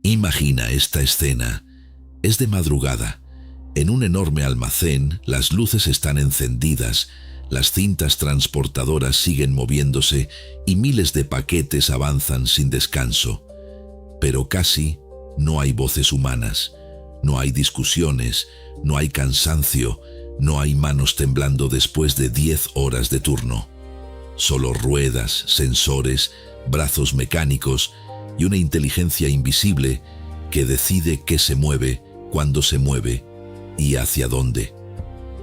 Imagina esta escena. Es de madrugada. En un enorme almacén, las luces están encendidas, las cintas transportadoras siguen moviéndose y miles de paquetes avanzan sin descanso. Pero casi no hay voces humanas, no hay discusiones, no hay cansancio, no hay manos temblando después de 10 horas de turno. Solo ruedas, sensores, brazos mecánicos y una inteligencia invisible que decide qué se mueve, cuándo se mueve y hacia dónde.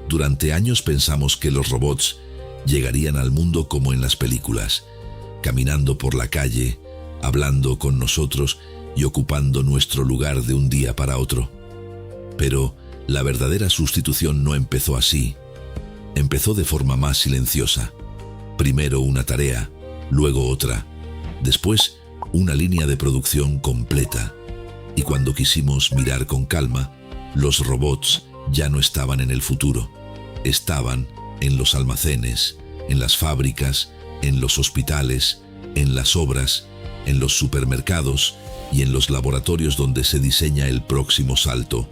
Durante años pensamos que los robots llegarían al mundo como en las películas, caminando por la calle, hablando con nosotros y ocupando nuestro lugar de un día para otro. Pero la verdadera sustitución no empezó así. Empezó de forma más silenciosa. Primero una tarea, luego otra, después una línea de producción completa. Y cuando quisimos mirar con calma, los robots ya no estaban en el futuro. Estaban en los almacenes, en las fábricas, en los hospitales, en las obras, en los supermercados y en los laboratorios donde se diseña el próximo salto.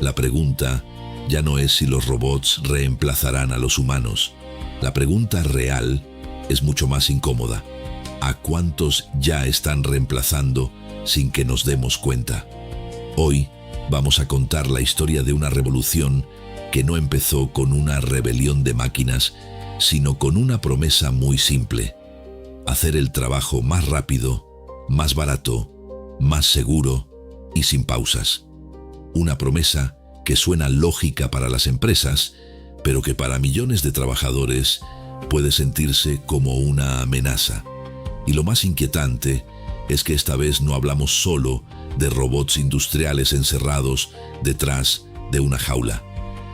La pregunta ya no es si los robots reemplazarán a los humanos. La pregunta real es mucho más incómoda. ¿A cuántos ya están reemplazando sin que nos demos cuenta? Hoy vamos a contar la historia de una revolución que no empezó con una rebelión de máquinas, sino con una promesa muy simple: hacer el trabajo más rápido, más barato, más seguro y sin pausas. Una promesa que suena lógica para las empresas, pero que para millones de trabajadores puede sentirse como una amenaza. Y lo más inquietante es que esta vez no hablamos solo de robots industriales encerrados detrás de una jaula.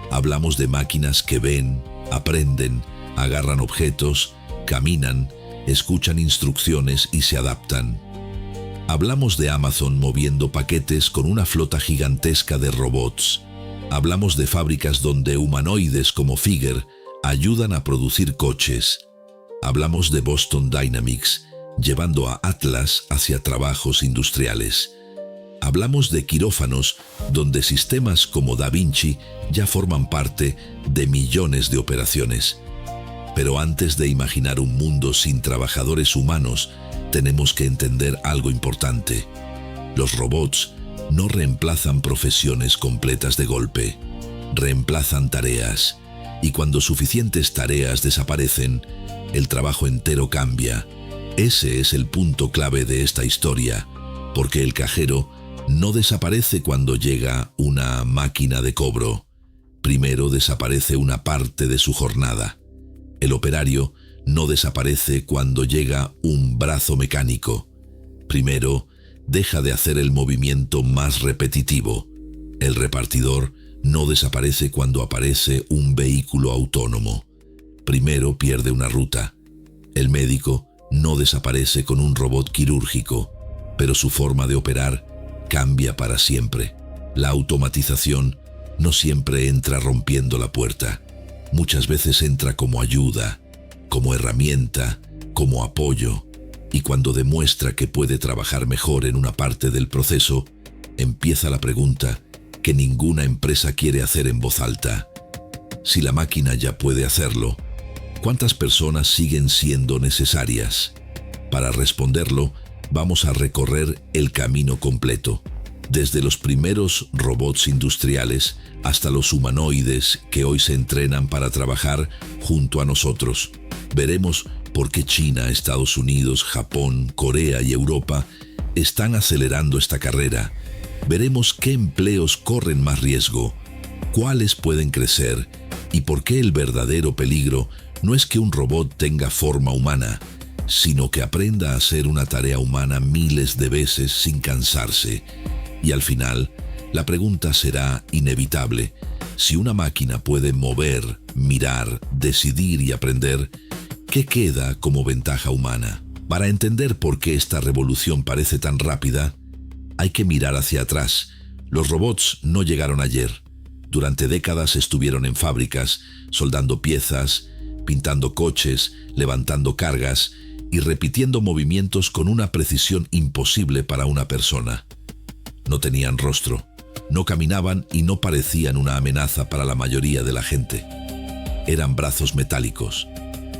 Hablamos de máquinas que ven, aprenden, agarran objetos, caminan, escuchan instrucciones y se adaptan. Hablamos de Amazon moviendo paquetes con una flota gigantesca de robots. Hablamos de fábricas donde humanoides como Figure ayudan a producir coches. Hablamos de Boston Dynamics llevando a Atlas hacia trabajos industriales. Hablamos de quirófanos donde sistemas como Da Vinci ya forman parte de millones de operaciones. Pero antes de imaginar un mundo sin trabajadores humanos, tenemos que entender algo importante. Los robots no reemplazan profesiones completas de golpe, reemplazan tareas, y cuando suficientes tareas desaparecen, el trabajo entero cambia. Ese es el punto clave de esta historia, porque el cajero no desaparece cuando llega una máquina de cobro. Primero desaparece una parte de su jornada. El operario no desaparece cuando llega un brazo mecánico. Primero deja de hacer el movimiento más repetitivo. El repartidor no desaparece cuando aparece un vehículo autónomo. Primero pierde una ruta. El médico no desaparece con un robot quirúrgico, pero su forma de operar cambia para siempre. La automatización no siempre entra rompiendo la puerta. Muchas veces entra como ayuda, como herramienta, como apoyo, y cuando demuestra que puede trabajar mejor en una parte del proceso, empieza la pregunta que ninguna empresa quiere hacer en voz alta. Si la máquina ya puede hacerlo, ¿cuántas personas siguen siendo necesarias? Para responderlo, vamos a recorrer el camino completo, desde los primeros robots industriales hasta los humanoides que hoy se entrenan para trabajar junto a nosotros. Veremos por qué China, Estados Unidos, Japón, Corea y Europa están acelerando esta carrera. Veremos qué empleos corren más riesgo, cuáles pueden crecer y por qué el verdadero peligro no es que un robot tenga forma humana, sino que aprenda a hacer una tarea humana miles de veces sin cansarse. Y al final, la pregunta será inevitable: si una máquina puede mover, mirar, decidir y aprender, ¿qué queda como ventaja humana? Para entender por qué esta revolución parece tan rápida, hay que mirar hacia atrás. Los robots no llegaron ayer. Durante décadas estuvieron en fábricas, soldando piezas, pintando coches, levantando cargas y repitiendo movimientos con una precisión imposible para una persona. No tenían rostro, no caminaban y no parecían una amenaza para la mayoría de la gente. Eran brazos metálicos,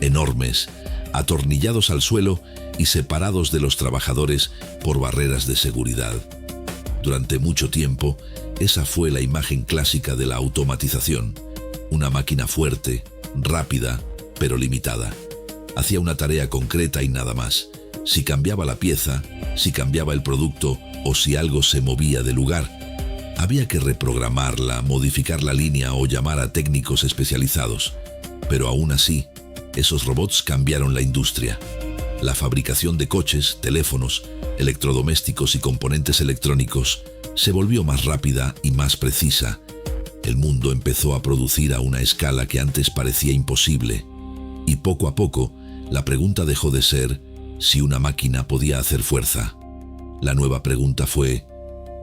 enormes, atornillados al suelo y separados de los trabajadores por barreras de seguridad. Durante mucho tiempo, esa fue la imagen clásica de la automatización. Una máquina fuerte, rápida, pero limitada. Hacía una tarea concreta y nada más. Si cambiaba la pieza, si cambiaba el producto o si algo se movía de lugar, había que reprogramarla, modificar la línea o llamar a técnicos especializados. Pero aún así, esos robots cambiaron la industria. La fabricación de coches, teléfonos, electrodomésticos y componentes electrónicos se volvió más rápida y más precisa. El mundo empezó a producir a una escala que antes parecía imposible. Y poco a poco, la pregunta dejó de ser si una máquina podía hacer fuerza. La nueva pregunta fue: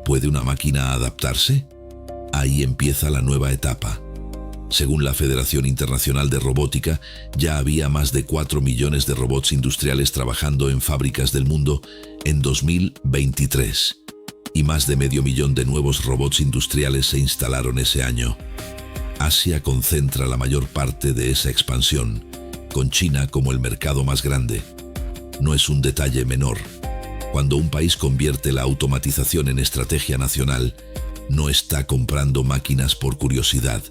¿puede una máquina adaptarse? Ahí empieza la nueva etapa. Según la Federación Internacional de Robótica, ya había más de 4 millones de robots industriales trabajando en fábricas del mundo en 2023. Y más de 500.000 de nuevos robots industriales se instalaron ese año. Asia concentra la mayor parte de esa expansión, con China como el mercado más grande. No es un detalle menor. Cuando un país convierte la automatización en estrategia nacional, no está comprando máquinas por curiosidad.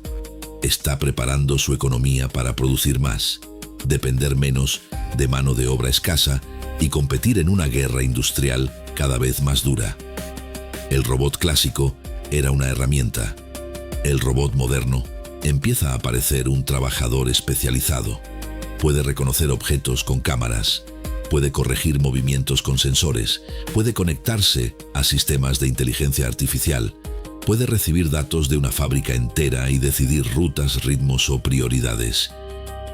Está preparando su economía para producir más, depender menos de mano de obra escasa y competir en una guerra industrial cada vez más dura. El robot clásico era una herramienta. El robot moderno empieza a parecer un trabajador especializado. Puede reconocer objetos con cámaras, puede corregir movimientos con sensores, puede conectarse a sistemas de inteligencia artificial, puede recibir datos de una fábrica entera y decidir rutas, ritmos o prioridades.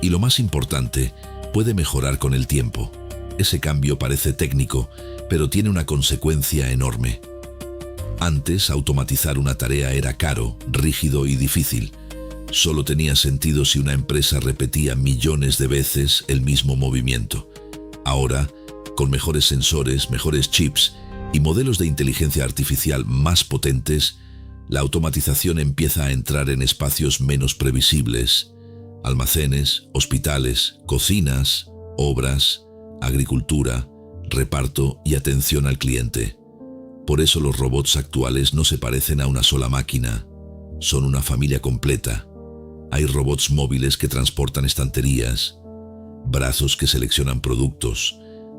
Y lo más importante, puede mejorar con el tiempo. Ese cambio parece técnico, pero tiene una consecuencia enorme. Antes, automatizar una tarea era caro, rígido y difícil. Solo tenía sentido si una empresa repetía millones de veces el mismo movimiento. Ahora, con mejores sensores, mejores chips y modelos de inteligencia artificial más potentes, la automatización empieza a entrar en espacios menos previsibles: almacenes, hospitales, cocinas, obras, agricultura, reparto y atención al cliente. Por eso los robots actuales no se parecen a una sola máquina, son una familia completa. Hay robots móviles que transportan estanterías, brazos que seleccionan productos,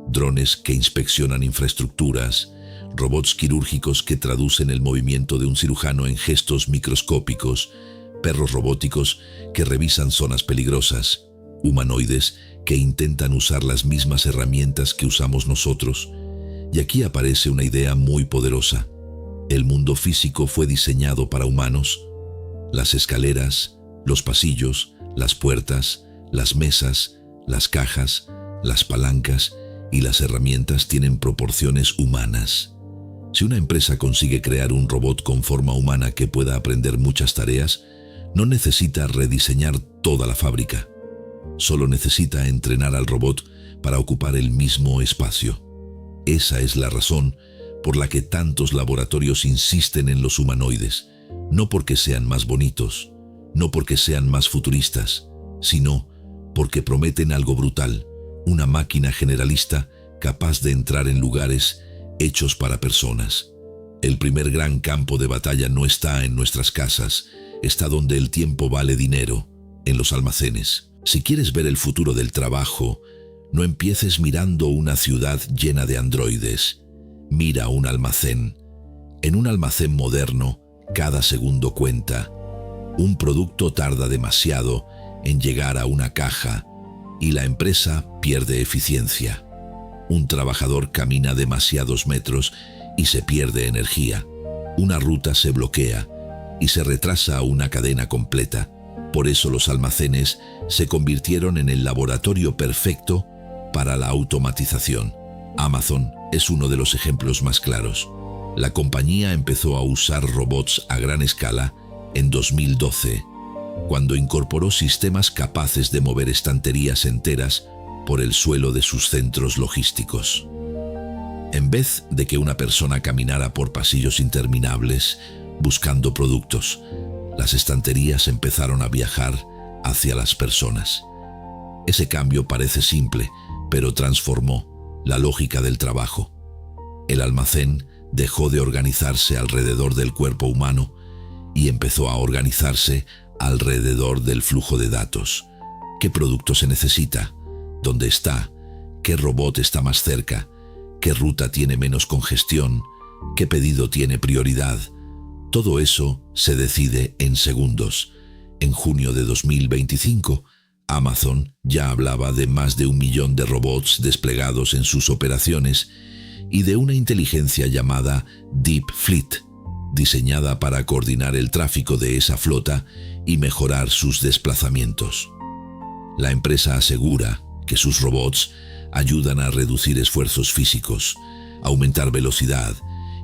drones que inspeccionan infraestructuras, robots quirúrgicos que traducen el movimiento de un cirujano en gestos microscópicos, perros robóticos que revisan zonas peligrosas, humanoides que intentan usar las mismas herramientas que usamos nosotros. Y aquí aparece una idea muy poderosa. El mundo físico fue diseñado para humanos. Las escaleras, los pasillos, las puertas, las mesas, las cajas, las palancas y las herramientas tienen proporciones humanas. Si una empresa consigue crear un robot con forma humana que pueda aprender muchas tareas, no necesita rediseñar toda la fábrica. Solo necesita entrenar al robot para ocupar el mismo espacio. Esa es la razón por la que tantos laboratorios insisten en los humanoides, no porque sean más bonitos, no porque sean más futuristas, sino porque prometen algo brutal: una máquina generalista capaz de entrar en lugares hechos para personas. El primer gran campo de batalla no está en nuestras casas, está donde el tiempo vale dinero, en los almacenes. Si quieres ver el futuro del trabajo, no empieces mirando una ciudad llena de androides. Mira un almacén. En un almacén moderno, cada segundo cuenta. Un producto tarda demasiado en llegar a una caja y la empresa pierde eficiencia. Un trabajador camina demasiados metros y se pierde energía. Una ruta se bloquea y se retrasa una cadena completa. Por eso los almacenes se convirtieron en el laboratorio perfecto para la automatización. Amazon es uno de los ejemplos más claros. La compañía empezó a usar robots a gran escala en 2012, cuando incorporó sistemas capaces de mover estanterías enteras por el suelo de sus centros logísticos. En vez de que una persona caminara por pasillos interminables buscando productos, las estanterías empezaron a viajar hacia las personas. Ese cambio parece simple, pero transformó la lógica del trabajo. El almacén dejó de organizarse alrededor del cuerpo humano y empezó a organizarse alrededor del flujo de datos. ¿Qué producto se necesita? ¿Dónde está? ¿Qué robot está más cerca? ¿Qué ruta tiene menos congestión? ¿Qué pedido tiene prioridad? Todo eso se decide en segundos. En junio de 2025, Amazon ya hablaba de más de 1 millón de robots desplegados en sus operaciones y de una inteligencia llamada Deep Fleet, diseñada para coordinar el tráfico de esa flota y mejorar sus desplazamientos. La empresa asegura que sus robots ayudan a reducir esfuerzos físicos, aumentar velocidad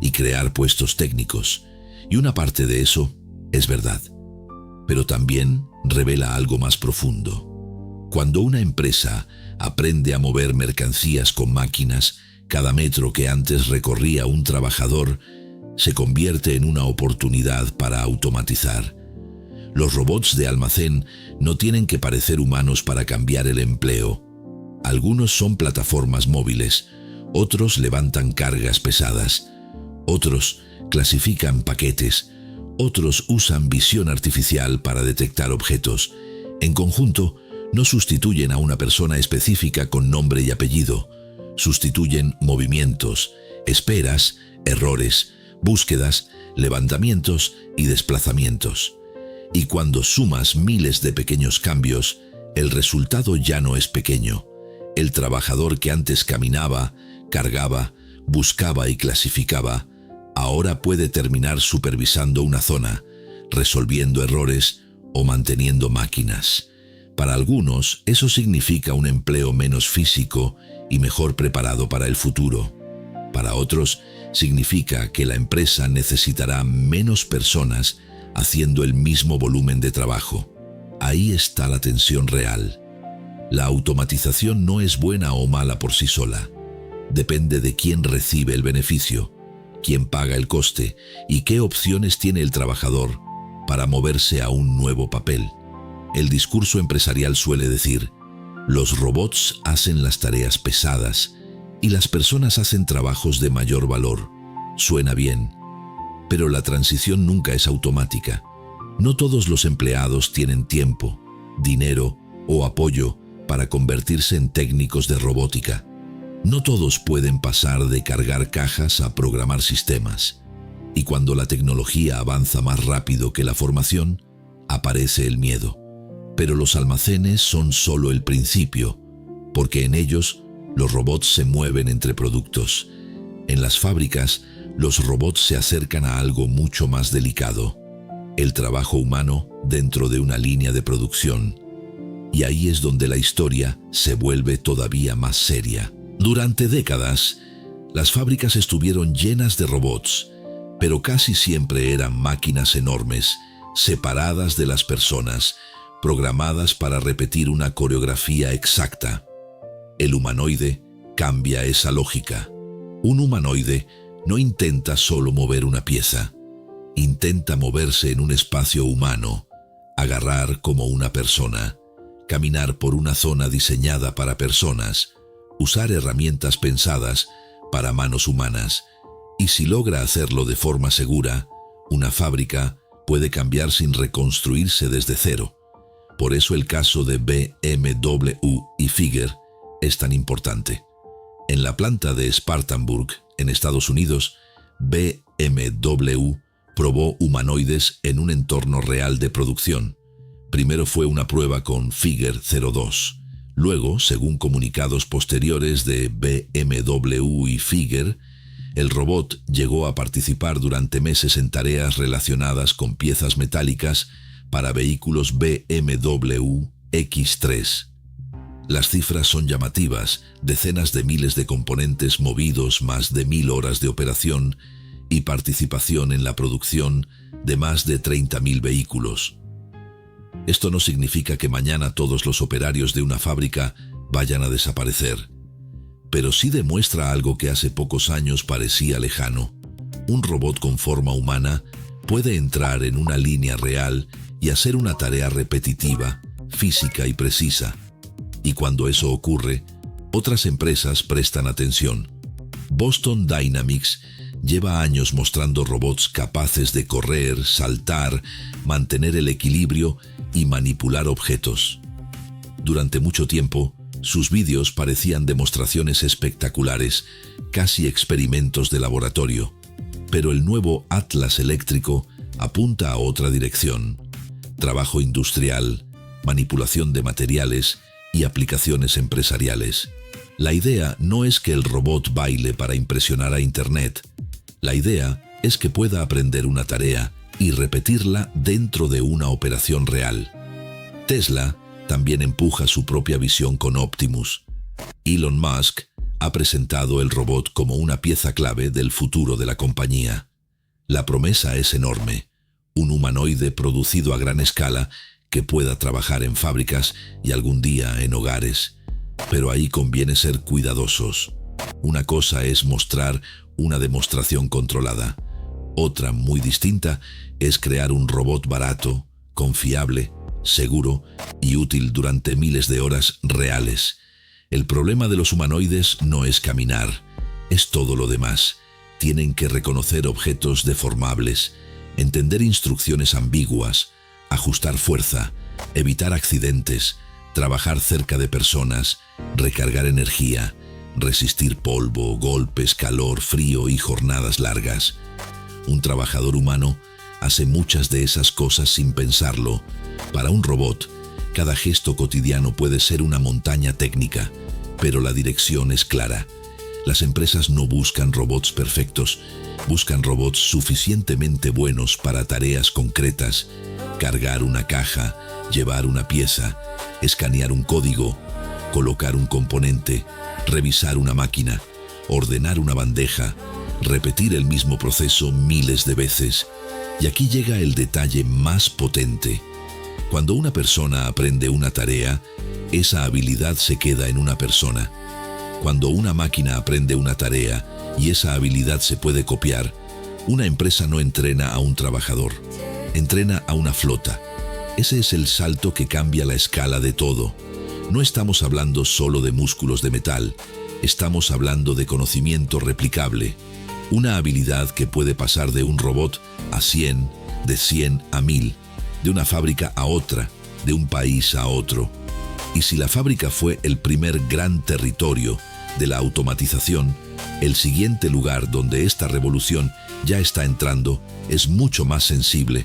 y crear puestos técnicos, y una parte de eso es verdad. Pero también revela algo más profundo. Cuando una empresa aprende a mover mercancías con máquinas, cada metro que antes recorría un trabajador se convierte en una oportunidad para automatizar. Los robots de almacén no tienen que parecer humanos para cambiar el empleo. Algunos son plataformas móviles, otros levantan cargas pesadas, otros clasifican paquetes, otros usan visión artificial para detectar objetos. En conjunto, no sustituyen a una persona específica con nombre y apellido. Sustituyen movimientos, esperas, errores, búsquedas, levantamientos y desplazamientos. Y cuando sumas miles de pequeños cambios, el resultado ya no es pequeño. El trabajador que antes caminaba, cargaba, buscaba y clasificaba, ahora puede terminar supervisando una zona, resolviendo errores o manteniendo máquinas. Para algunos, eso significa un empleo menos físico y mejor preparado para el futuro. Para otros, significa que la empresa necesitará menos personas haciendo el mismo volumen de trabajo. Ahí está la tensión real. La automatización no es buena o mala por sí sola. Depende de quién recibe el beneficio, quién paga el coste y qué opciones tiene el trabajador para moverse a un nuevo papel. El discurso empresarial suele decir: los robots hacen las tareas pesadas y las personas hacen trabajos de mayor valor. Suena bien, pero la transición nunca es automática. No todos los empleados tienen tiempo, dinero o apoyo para convertirse en técnicos de robótica. No todos pueden pasar de cargar cajas a programar sistemas. Y cuando la tecnología avanza más rápido que la formación, aparece el miedo. Pero los almacenes son solo el principio, porque en ellos los robots se mueven entre productos. En las fábricas, los robots se acercan a algo mucho más delicado: el trabajo humano dentro de una línea de producción. Y ahí es donde la historia se vuelve todavía más seria. Durante décadas, las fábricas estuvieron llenas de robots, pero casi siempre eran máquinas enormes, separadas de las personas, programadas para repetir una coreografía exacta. El humanoide cambia esa lógica. Un humanoide no intenta solo mover una pieza, intenta moverse en un espacio humano, agarrar como una persona, caminar por una zona diseñada para personas, usar herramientas pensadas para manos humanas. Y si logra hacerlo de forma segura, una fábrica puede cambiar sin reconstruirse desde cero. Por eso el caso de BMW y Figer es tan importante. En la planta de Spartanburg, en Estados Unidos, BMW probó humanoides en un entorno real de producción. Primero fue una prueba con Figer 02. Luego, según comunicados posteriores de BMW y Figer, el robot llegó a participar durante meses en tareas relacionadas con piezas metálicas para vehículos BMW X3. Las cifras son llamativas: decenas de miles de componentes movidos, más de 1000 horas de operación y participación en la producción de más de 30.000 vehículos. Esto no significa que mañana todos los operarios de una fábrica vayan a desaparecer, pero sí demuestra algo que hace pocos años parecía lejano. Un robot con forma humana puede entrar en una línea real y hacer una tarea repetitiva, física y precisa. Y cuando eso ocurre, otras empresas prestan atención. Boston Dynamics lleva años mostrando robots capaces de correr, saltar, mantener el equilibrio y manipular objetos. Durante mucho tiempo, sus vídeos parecían demostraciones espectaculares, casi experimentos de laboratorio. Pero el nuevo Atlas eléctrico apunta a otra dirección: trabajo industrial, manipulación de materiales y aplicaciones empresariales. La idea no es que el robot baile para impresionar a Internet. La idea es que pueda aprender una tarea y repetirla dentro de una operación real. Tesla también empuja su propia visión con Optimus. Elon Musk ha presentado el robot como una pieza clave del futuro de la compañía. La promesa es enorme: un humanoide producido a gran escala que pueda trabajar en fábricas y algún día en hogares. Pero ahí conviene ser cuidadosos. Una cosa es mostrar una demostración controlada. Otra, muy distinta, es crear un robot barato, confiable, seguro y útil durante miles de horas reales. El problema de los humanoides no es caminar, es todo lo demás. Tienen que reconocer objetos deformables, entender instrucciones ambiguas, ajustar fuerza, evitar accidentes, trabajar cerca de personas, recargar energía, resistir polvo, golpes, calor, frío y jornadas largas. Un trabajador humano hace muchas de esas cosas sin pensarlo. Para un robot, cada gesto cotidiano puede ser una montaña técnica, pero la dirección es clara. Las empresas no buscan robots perfectos, buscan robots suficientemente buenos para tareas concretas: cargar una caja, llevar una pieza, escanear un código, colocar un componente, revisar una máquina, ordenar una bandeja, repetir el mismo proceso miles de veces. Y aquí llega el detalle más potente. Cuando una persona aprende una tarea, esa habilidad se queda en una persona. Cuando una máquina aprende una tarea y esa habilidad se puede copiar, una empresa no entrena a un trabajador, entrena a una flota. Ese es el salto que cambia la escala de todo. No estamos hablando solo de músculos de metal, estamos hablando de conocimiento replicable, una habilidad que puede pasar de un robot a 100, de 100 a 1000, de una fábrica a otra, de un país a otro. Y si la fábrica fue el primer gran territorio de la automatización, el siguiente lugar donde esta revolución ya está entrando es mucho más sensible: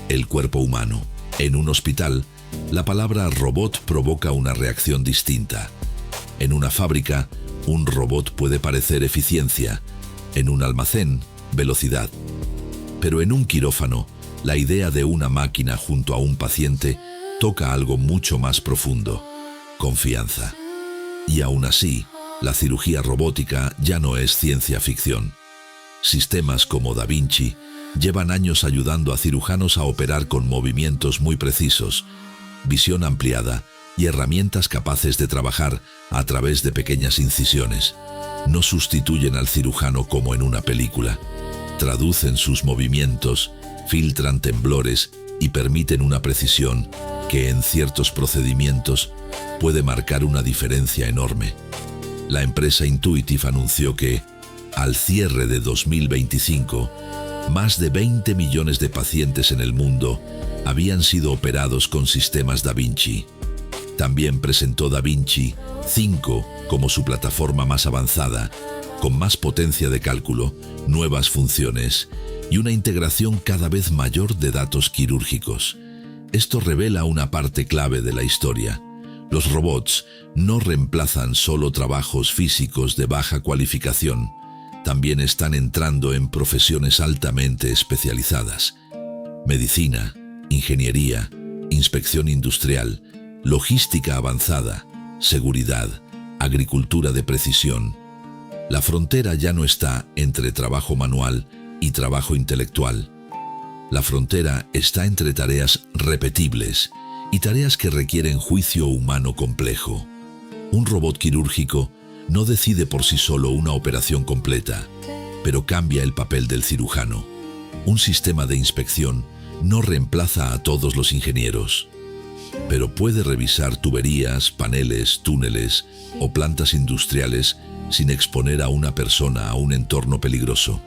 el cuerpo humano. En un hospital, la palabra robot provoca una reacción distinta. En una fábrica, un robot puede parecer eficiencia. En un almacén, velocidad. Pero en un quirófano, la idea de una máquina junto a un paciente toca algo mucho más profundo: confianza. Y aún así, la cirugía robótica ya no es ciencia ficción. Sistemas como Da Vinci llevan años ayudando a cirujanos a operar con movimientos muy precisos, visión ampliada y herramientas capaces de trabajar a través de pequeñas incisiones. No sustituyen al cirujano como en una película. Traducen sus movimientos, filtran temblores y permiten una precisión que en ciertos procedimientos puede marcar una diferencia enorme. La empresa Intuitive anunció que, al cierre de 2025, más de 20 millones de pacientes en el mundo habían sido operados con sistemas Da Vinci. También presentó Da Vinci 5 como su plataforma más avanzada, con más potencia de cálculo, nuevas funciones y una integración cada vez mayor de datos quirúrgicos. Esto revela una parte clave de la historia. Los robots no reemplazan solo trabajos físicos de baja cualificación, también están entrando en profesiones altamente especializadas: medicina, ingeniería, inspección industrial, logística avanzada, seguridad, agricultura de precisión. La frontera ya no está entre trabajo manual y trabajo intelectual. La frontera está entre tareas repetibles y tareas que requieren juicio humano complejo. Un robot quirúrgico no decide por sí solo una operación completa, pero cambia el papel del cirujano. Un sistema de inspección no reemplaza a todos los ingenieros, pero puede revisar tuberías, paneles, túneles o plantas industriales sin exponer a una persona a un entorno peligroso.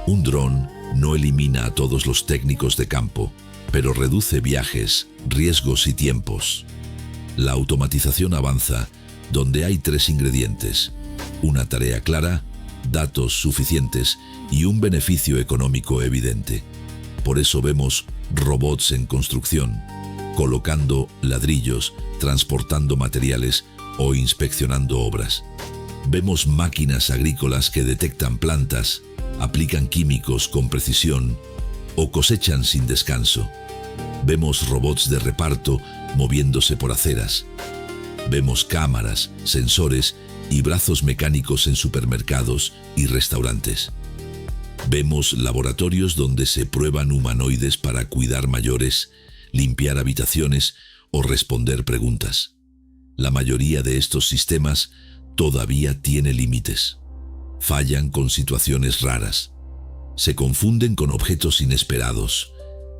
Un dron no elimina a todos los técnicos de campo, pero reduce viajes, riesgos y tiempos. La automatización avanza donde hay 3 ingredientes: una tarea clara, datos suficientes y un beneficio económico evidente. Por eso vemos robots en construcción, colocando ladrillos, transportando materiales o inspeccionando obras. Vemos máquinas agrícolas que detectan plantas, aplican químicos con precisión o cosechan sin descanso. Vemos robots de reparto moviéndose por aceras. Vemos cámaras, sensores y brazos mecánicos en supermercados y restaurantes. Vemos laboratorios donde se prueban humanoides para cuidar mayores, limpiar habitaciones o responder preguntas. La mayoría de estos sistemas todavía tiene límites. Fallan con situaciones raras. Se confunden con objetos inesperados.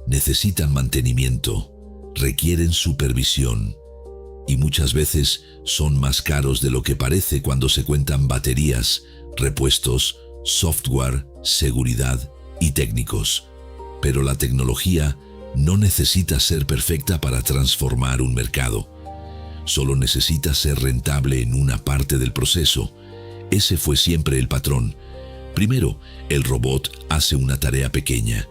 Necesitan mantenimiento. Requieren supervisión. Y muchas veces son más caros de lo que parece cuando se cuentan baterías, repuestos, software, seguridad y técnicos. Pero la tecnología no necesita ser perfecta para transformar un mercado. Solo necesita ser rentable en una parte del proceso. Ese fue siempre el patrón. Primero, el robot hace una tarea pequeña.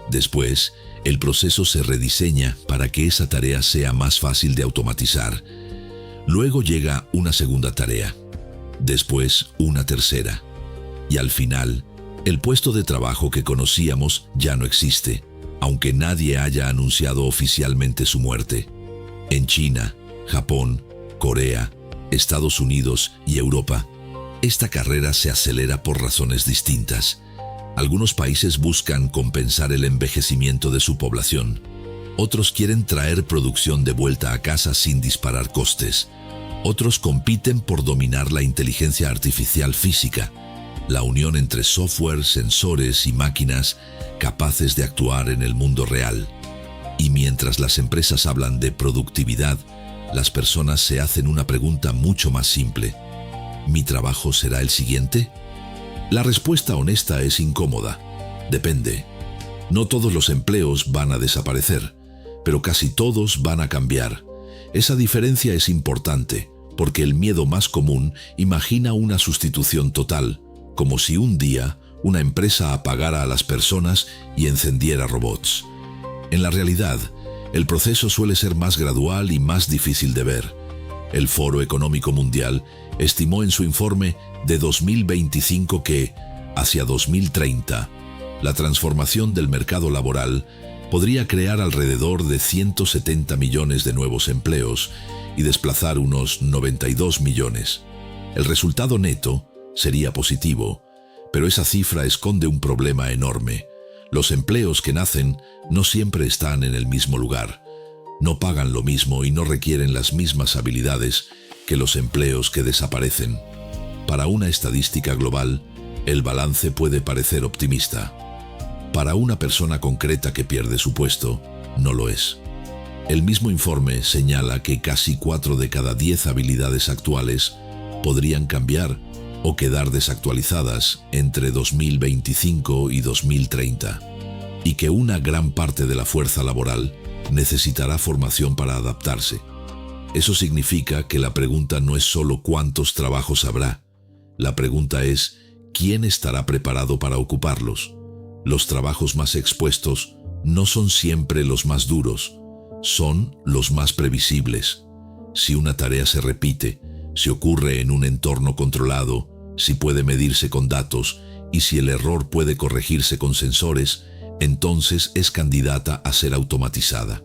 Después, el proceso se rediseña para que esa tarea sea más fácil de automatizar. Luego llega una segunda tarea. Después, una tercera. Y al final, el puesto de trabajo que conocíamos ya no existe, aunque nadie haya anunciado oficialmente su muerte. En China, Japón, Corea, Estados Unidos y Europa, esta carrera se acelera por razones distintas. Algunos países buscan compensar el envejecimiento de su población. Otros quieren traer producción de vuelta a casa sin disparar costes. Otros compiten por dominar la inteligencia artificial física, la unión entre software, sensores y máquinas capaces de actuar en el mundo real. Y mientras las empresas hablan de productividad, las personas se hacen una pregunta mucho más simple. ¿Mi trabajo será el siguiente? La respuesta honesta es incómoda. Depende. No todos los empleos van a desaparecer, pero casi todos van a cambiar. Esa diferencia es importante, porque el miedo más común imagina una sustitución total, como si un día una empresa apagara a las personas y encendiera robots. En la realidad, el proceso suele ser más gradual y más difícil de ver. El Foro Económico Mundial estimó en su informe de 2025 que, hacia 2030, la transformación del mercado laboral podría crear alrededor de 170 millones de nuevos empleos y desplazar unos 92 millones. El resultado neto sería positivo, pero esa cifra esconde un problema enorme. Los empleos que nacen no siempre están en el mismo lugar, no pagan lo mismo y no requieren las mismas habilidades que los empleos que desaparecen. Para una estadística global, el balance puede parecer optimista. Para una persona concreta que pierde su puesto, no lo es. El mismo informe señala que casi 4 de cada 10 habilidades actuales podrían cambiar o quedar desactualizadas entre 2025 y 2030, y que una gran parte de la fuerza laboral necesitará formación para adaptarse. Eso significa que la pregunta no es solo cuántos trabajos habrá. La pregunta es quién estará preparado para ocuparlos. Los trabajos más expuestos no son siempre los más duros, son los más previsibles. Si una tarea se repite, si ocurre en un entorno controlado, si puede medirse con datos y si el error puede corregirse con sensores, entonces es candidata a ser automatizada.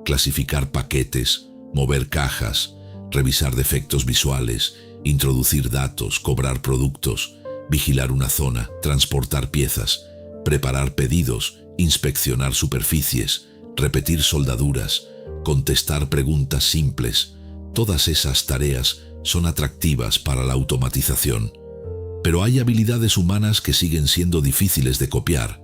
Clasificar paquetes, mover cajas, revisar defectos visuales, introducir datos, cobrar productos, vigilar una zona, transportar piezas, preparar pedidos, inspeccionar superficies, repetir soldaduras, contestar preguntas simples. Todas esas tareas son atractivas para la automatización. Pero hay habilidades humanas que siguen siendo difíciles de copiar: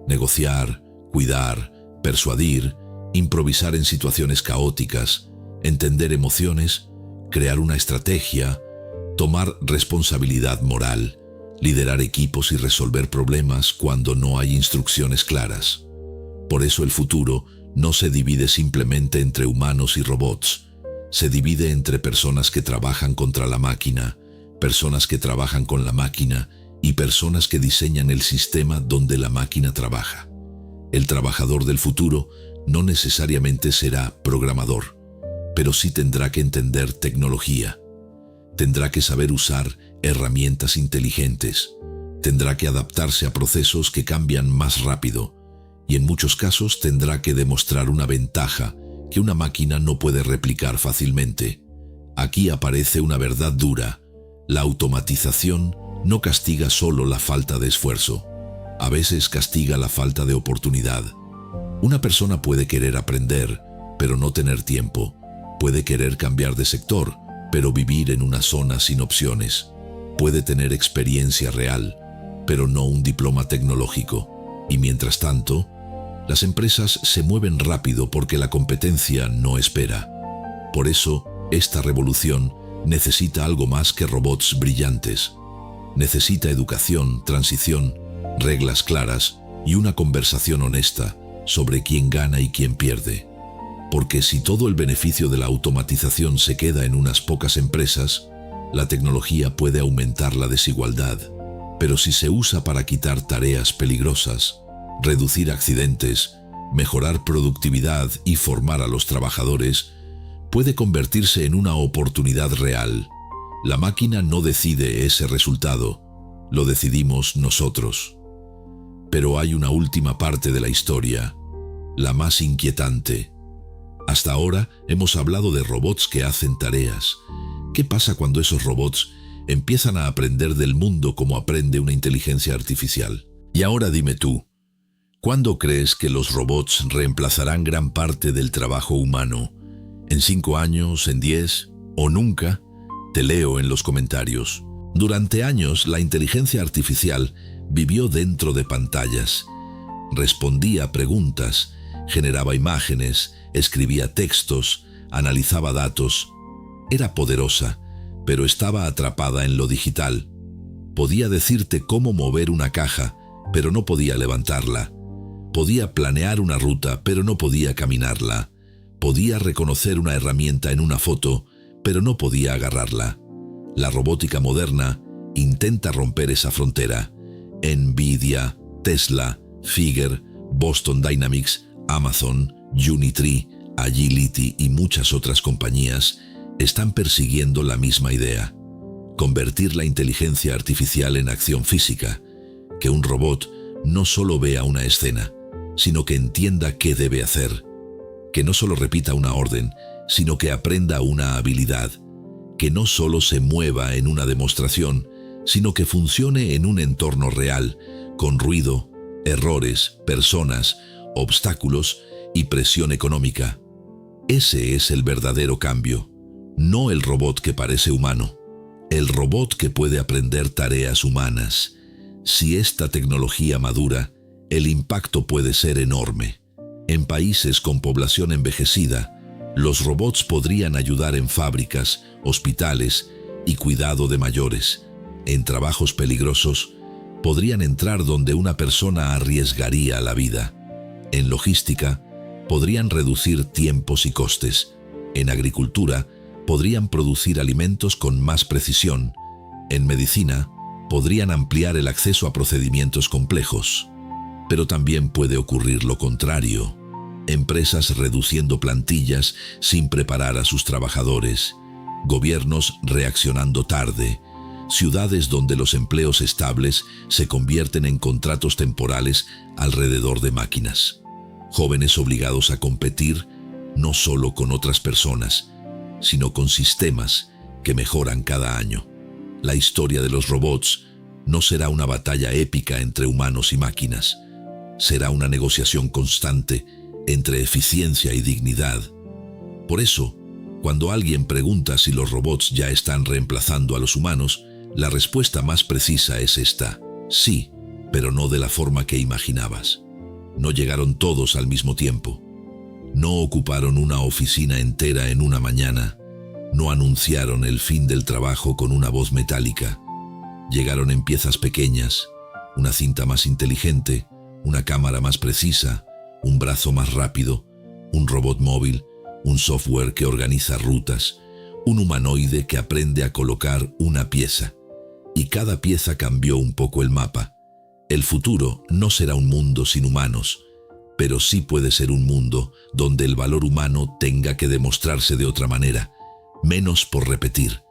negociar, cuidar, persuadir, improvisar en situaciones caóticas, entender emociones, crear una estrategia, tomar responsabilidad moral, liderar equipos y resolver problemas cuando no hay instrucciones claras. Por eso el futuro no se divide simplemente entre humanos y robots. Se divide entre personas que trabajan contra la máquina, personas que trabajan con la máquina y personas que diseñan el sistema donde la máquina trabaja. El trabajador del futuro no necesariamente será programador, pero sí tendrá que entender tecnología. Tendrá que saber usar herramientas inteligentes. Tendrá que adaptarse a procesos que cambian más rápido. Y en muchos casos tendrá que demostrar una ventaja que una máquina no puede replicar fácilmente. Aquí aparece una verdad dura: la automatización no castiga solo la falta de esfuerzo, a veces castiga la falta de oportunidad. Una persona puede querer aprender, pero no tener tiempo. Puede querer cambiar de sector, pero vivir en una zona sin opciones. Puede tener experiencia real, pero no un diploma tecnológico. Y mientras tanto, las empresas se mueven rápido porque la competencia no espera. Por eso, esta revolución necesita algo más que robots brillantes. Necesita educación, transición, reglas claras y una conversación honesta sobre quién gana y quién pierde. Porque si todo el beneficio de la automatización se queda en unas pocas empresas, la tecnología puede aumentar la desigualdad. Pero si se usa para quitar tareas peligrosas, reducir accidentes, mejorar productividad y formar a los trabajadores, puede convertirse en una oportunidad real. La máquina no decide ese resultado, lo decidimos nosotros. Pero hay una última parte de la historia, la más inquietante. Hasta ahora hemos hablado de robots que hacen tareas. ¿Qué pasa cuando esos robots empiezan a aprender del mundo como aprende una inteligencia artificial? Y ahora dime tú, ¿cuándo crees que los robots reemplazarán gran parte del trabajo humano? ¿En 5 años, en 10 o nunca? Te leo en los comentarios. Durante años, la inteligencia artificial vivió dentro de pantallas. Respondía a preguntas, generaba imágenes, escribía textos, analizaba datos. Era poderosa, pero estaba atrapada en lo digital. Podía decirte cómo mover una caja, pero no podía levantarla. Podía planear una ruta, pero no podía caminarla. Podía reconocer una herramienta en una foto, pero no podía agarrarla. La robótica moderna intenta romper esa frontera. Nvidia, Tesla, Figure, Boston Dynamics, Amazon, Unitree, Agility y muchas otras compañías están persiguiendo la misma idea: convertir la inteligencia artificial en acción física, que un robot no solo vea una escena, sino que entienda qué debe hacer, que no solo repita una orden, sino que aprenda una habilidad, que no solo se mueva en una demostración, sino que funcione en un entorno real, con ruido, errores, personas, obstáculos y presión económica. Ese es el verdadero cambio, no el robot que parece humano, el robot que puede aprender tareas humanas. Si esta tecnología madura, el impacto puede ser enorme. En países con población envejecida, los robots podrían ayudar en fábricas, hospitales y cuidado de mayores. En trabajos peligrosos, podrían entrar donde una persona arriesgaría la vida. En logística, podrían reducir tiempos y costes. En agricultura, podrían producir alimentos con más precisión. En medicina, podrían ampliar el acceso a procedimientos complejos. Pero también puede ocurrir lo contrario: empresas reduciendo plantillas sin preparar a sus trabajadores, gobiernos reaccionando tarde, ciudades donde los empleos estables se convierten en contratos temporales alrededor de máquinas, jóvenes obligados a competir no solo con otras personas, sino con sistemas que mejoran cada año. La historia de los robots no será una batalla épica entre humanos y máquinas, será una negociación constante entre eficiencia y dignidad. Por eso, Cuando alguien pregunta si los robots ya están reemplazando a los humanos, la respuesta más precisa es esta: sí, pero no de la forma que imaginabas. No llegaron todos al mismo tiempo. No ocuparon una oficina entera en una mañana. No anunciaron el fin del trabajo con una voz metálica. Llegaron en piezas pequeñas: una cinta más inteligente, una cámara más precisa, un brazo más rápido, un robot móvil, un software que organiza rutas, un humanoide que aprende a colocar una pieza. Y cada pieza cambió un poco el mapa. El futuro no será un mundo sin humanos, pero sí puede ser un mundo donde el valor humano tenga que demostrarse de otra manera, menos por repetir,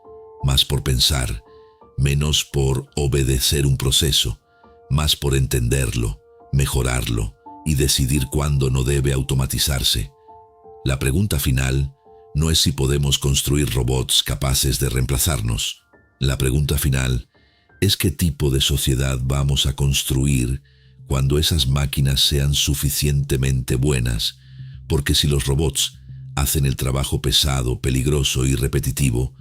más por pensar, menos por obedecer un proceso, más por entenderlo, mejorarlo y decidir cuándo no debe automatizarse. La pregunta final no es si podemos construir robots capaces de reemplazarnos. La pregunta final es qué tipo de sociedad vamos a construir cuando esas máquinas sean suficientemente buenas, porque si los robots hacen el trabajo pesado, peligroso y repetitivo,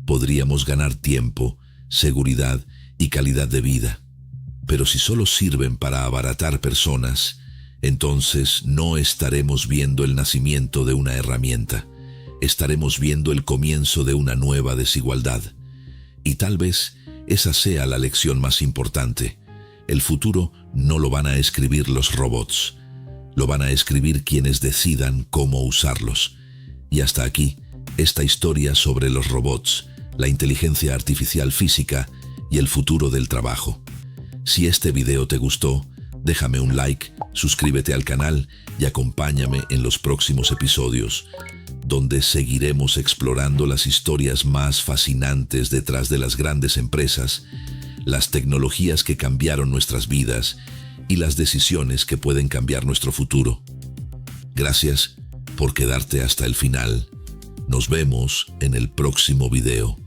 podríamos ganar tiempo, seguridad y calidad de vida. Pero si solo sirven para abaratar personas, entonces no estaremos viendo el nacimiento de una herramienta, estaremos viendo el comienzo de una nueva desigualdad. Y tal vez esa sea la lección más importante. El futuro no lo van a escribir los robots, lo van a escribir quienes decidan cómo usarlos. Y hasta aquí, esta historia sobre los robots, la inteligencia artificial física y el futuro del trabajo. Si este video te gustó, déjame un like, suscríbete al canal y acompáñame en los próximos episodios, donde seguiremos explorando las historias más fascinantes detrás de las grandes empresas, las tecnologías que cambiaron nuestras vidas y las decisiones que pueden cambiar nuestro futuro. Gracias por quedarte hasta el final. Nos vemos en el próximo video.